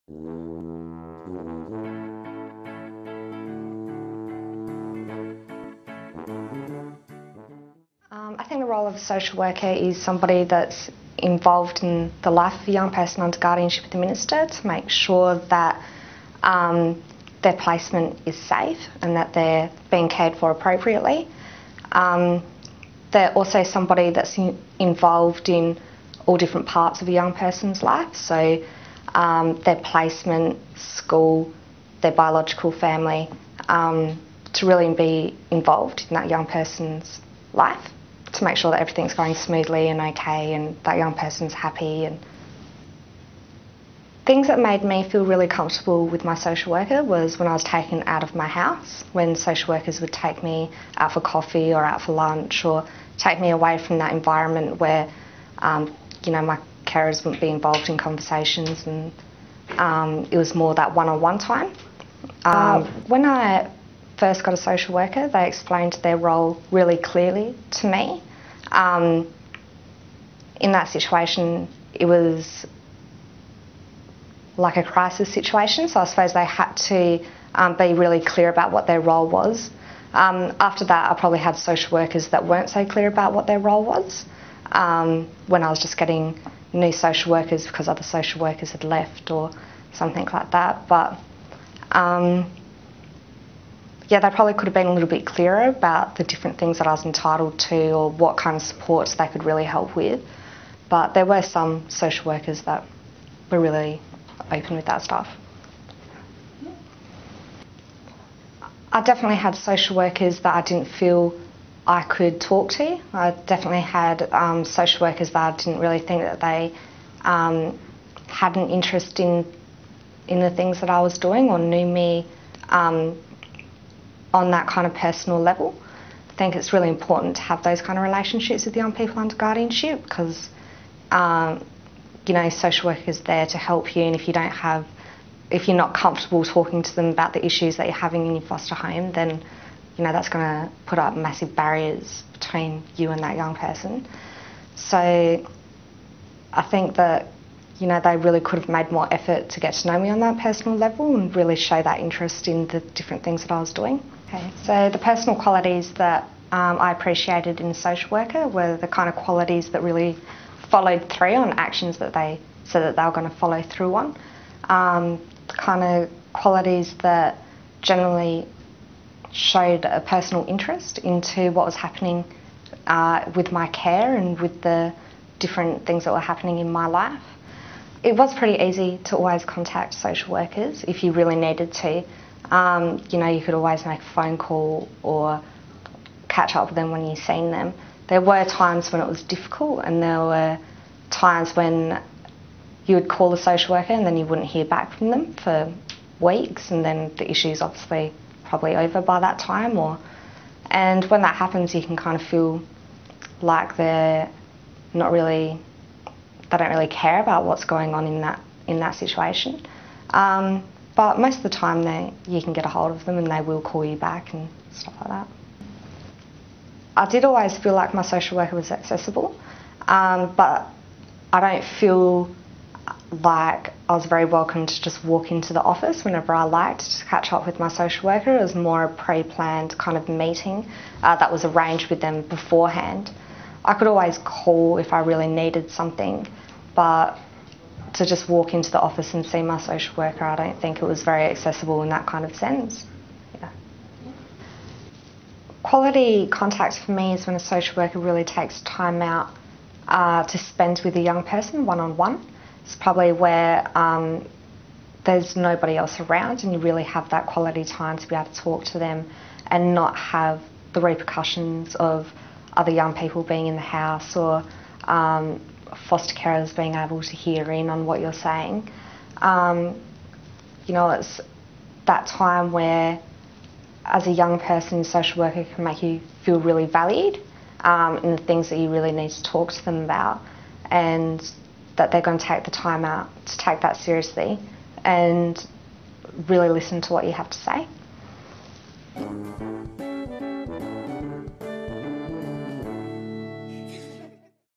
I think the role of a social worker is somebody that's involved in the life of a young person under guardianship of the minister to make sure that their placement is safe and that they're being cared for appropriately. They're also somebody that's involved in all different parts of a young person's life, so their placement, school, their biological family, to really be involved in that young person's life, to make sure that everything's going smoothly and okay and that young person's happy. And things that made me feel really comfortable with my social worker was when I was taken out of my house, when social workers would take me out for coffee or out for lunch or take me away from that environment where my carers wouldn't be involved in conversations, and it was more that one-on-one time. When I first got a social worker, they explained their role really clearly to me. In that situation, it was like a crisis situation, so I suppose they had to be really clear about what their role was. After that, I probably had social workers that weren't so clear about what their role was, when I was just getting new social workers because other social workers had left or something like that. But yeah, they probably could have been a little bit clearer about the different things that I was entitled to or what kind of supports they could really help with. But there were some social workers that were really open with that stuff. I definitely had social workers that I didn't feel I could talk to. I definitely had social workers that I didn't really think that they had an interest in the things that I was doing or knew me on that kind of personal level. I think it's really important to have those kind of relationships with young people under guardianship because social work is there to help you, and if you're not comfortable talking to them about the issues that you're having in your foster home, then that's going to put up massive barriers between you and that young person. So I think that they really could have made more effort to get to know me on that personal level and really show that interest in the different things that I was doing. Okay, so the personal qualities that I appreciated in a social worker were the kind of qualities that really followed through on actions that they said that they were going to follow through on. The kind of qualities that generally showed a personal interest into what was happening with my care and with the different things that were happening in my life. It was pretty easy to always contact social workers if you really needed to. You could always make a phone call or catch up with them when you've seen them. There were times when it was difficult, and there were times when you would call a social worker and then you wouldn't hear back from them for weeks, and then the issue's obviously probably over by that time. And when that happens, you can kind of feel like they don't really care about what's going on in that situation. But most of the time you can get a hold of them and they will call you back and stuff like that. I did always feel like my social worker was accessible, but I don't feel like I was very welcome to just walk into the office whenever I liked to catch up with my social worker. It was more a pre-planned kind of meeting that was arranged with them beforehand. I could always call if I really needed something, but to just walk into the office and see my social worker, I don't think it was very accessible in that kind of sense. Yeah. Quality contact for me is when a social worker really takes time out to spend with a young person one-on-one. It's probably where there's nobody else around and you really have that quality time to be able to talk to them and not have the repercussions of other young people being in the house or foster carers being able to hear in on what you're saying. It's that time where, as a young person, a social worker can make you feel really valued in the things that you really need to talk to them about, and that they're going to take the time out to take that seriously and really listen to what you have to say.